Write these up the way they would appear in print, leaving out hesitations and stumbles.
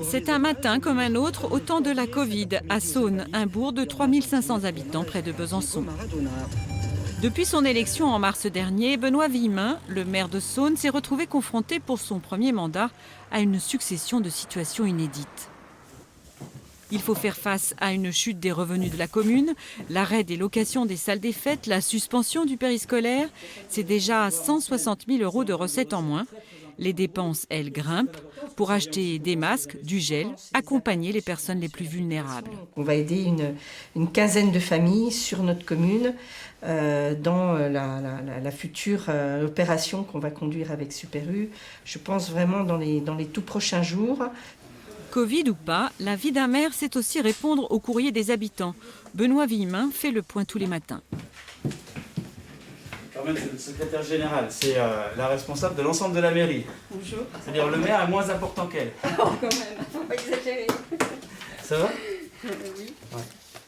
C'est un matin comme un autre au temps de la Covid à Saône, un bourg de 3500 habitants près de Besançon. Depuis son élection en mars dernier, Benoît Villemin, le maire de Saône, s'est retrouvé confronté pour son premier mandat à une succession de situations inédites. Il faut faire face à une chute des revenus de la commune, l'arrêt des locations des salles des fêtes, la suspension du périscolaire. C'est déjà 160 000 € de recettes en moins. Les dépenses, elles, grimpent pour acheter des masques, du gel, accompagner les personnes les plus vulnérables. On va aider une quinzaine de familles sur notre commune dans la future opération qu'on va conduire avec Super U. Je pense vraiment dans les tout prochains jours. Covid ou pas, la vie d'un maire, c'est aussi répondre aux courriers des habitants. Benoît Villemin fait le point tous les matins. Carmen, c'est le secrétaire général, c'est la responsable de l'ensemble de la mairie. Bonjour. C'est-à-dire le maire est moins important qu'elle. Oh, quand même, faut pas exagérer. Ça va? Oui. Ouais.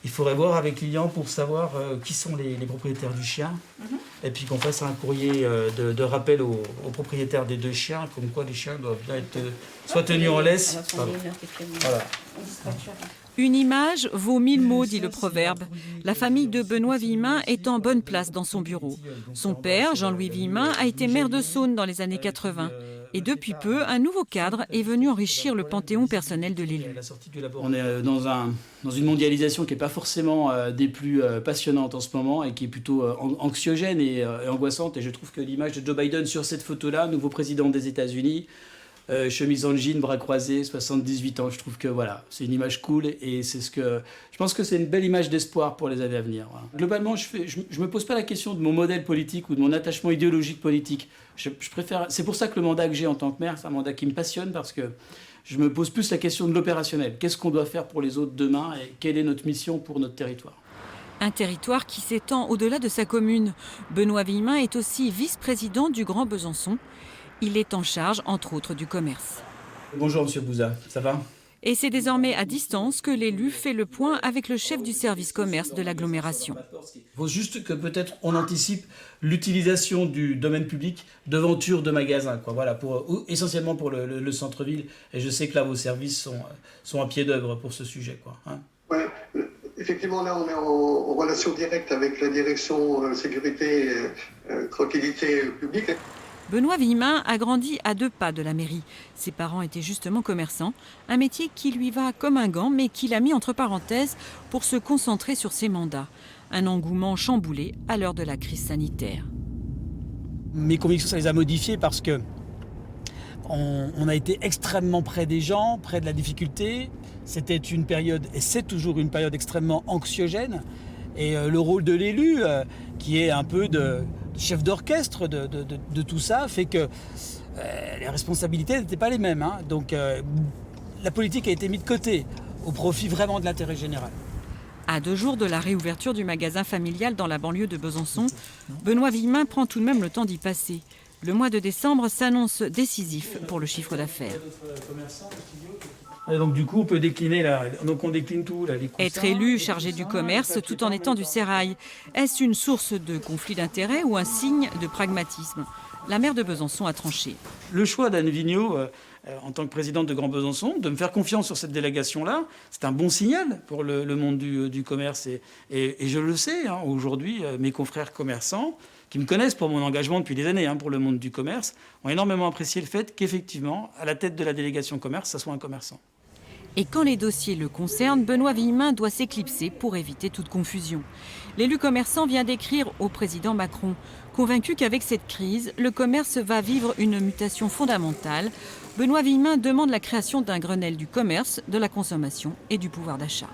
Il faudrait voir avec Lilian pour savoir qui sont les propriétaires du chien. Et puis qu'on fasse un courrier de rappel aux propriétaires des deux chiens, comme quoi les chiens doivent bien être soit tenus en laisse. Voilà. Une image vaut 1000 mots, dit le proverbe. La famille de Benoît Villemin est en bonne place dans son bureau. Son père, Jean-Louis Villemin, a été maire de Saône dans les années 80. Et depuis peu, un nouveau cadre est venu enrichir le panthéon personnel de l'élu. On est dans une mondialisation qui n'est pas forcément des plus passionnantes en ce moment et qui est plutôt anxiogène et angoissante. Et je trouve que l'image de Joe Biden sur cette photo-là, nouveau président des États-Unis, chemise en jean, bras croisés, 78 ans. Je trouve que voilà, c'est une image cool et c'est je pense que c'est une belle image d'espoir pour les années à venir. Voilà. Globalement, je me pose pas la question de mon modèle politique ou de mon attachement idéologique politique. Je préfère. C'est pour ça que le mandat que j'ai en tant que maire, c'est un mandat qui me passionne parce que je me pose plus la question de l'opérationnel. Qu'est-ce qu'on doit faire pour les autres demain et quelle est notre mission pour notre territoire? Un territoire qui s'étend au-delà de sa commune. Benoît Villemin est aussi vice-président du Grand Besançon. Il est en charge, entre autres, du commerce. Bonjour, monsieur Bouza, ça va? Et c'est désormais à distance que l'élu fait le point avec le chef du service commerce de l'agglomération. Il faut juste que peut-être on anticipe l'utilisation du domaine public de ventures de magasins, quoi. Voilà, essentiellement pour le centre-ville. Et je sais que là, vos services sont à pied d'œuvre pour ce sujet, quoi. Hein. Ouais. Effectivement, là, on est en relation directe avec la direction sécurité tranquillité publique. Benoît Villemin a grandi à 2 pas de la mairie. Ses parents étaient justement commerçants, un métier qui lui va comme un gant, mais qu'il a mis entre parenthèses pour se concentrer sur ses mandats. Un engouement chamboulé à l'heure de la crise sanitaire. Mes convictions, ça les a modifiées parce que on a été extrêmement près des gens, près de la difficulté. C'était une période, et c'est toujours une période extrêmement anxiogène. Et le rôle de l'élu, qui est un peu de chef d'orchestre de tout ça, fait que les responsabilités n'étaient pas les mêmes. Hein. Donc la politique a été mise de côté au profit vraiment de l'intérêt général. À 2 jours de la réouverture du magasin familial dans la banlieue de Besançon, Benoît Villemin prend tout de même le temps d'y passer. Le mois de décembre s'annonce décisif pour le chiffre d'affaires. Et donc du coup, on peut décliner donc on décline tout. Là, les coussins, Être élu chargé du commerce tout en étant du sérail, est-ce une source de conflit d'intérêts ou un signe de pragmatisme? La maire de Besançon a tranché. Le choix d'Anne Vigneault, en tant que présidente de Grand Besançon, de me faire confiance sur cette délégation-là, c'est un bon signal pour le monde du commerce. Et je le sais, hein, aujourd'hui, mes confrères commerçants, qui me connaissent pour mon engagement depuis des années pour le monde du commerce, ont énormément apprécié le fait qu'effectivement, à la tête de la délégation commerce, ça soit un commerçant. Et quand les dossiers le concernent, Benoît Villemin doit s'éclipser pour éviter toute confusion. L'élu commerçant vient d'écrire au président Macron, convaincu qu'avec cette crise, le commerce va vivre une mutation fondamentale. Benoît Villemin demande la création d'un Grenelle du commerce, de la consommation et du pouvoir d'achat.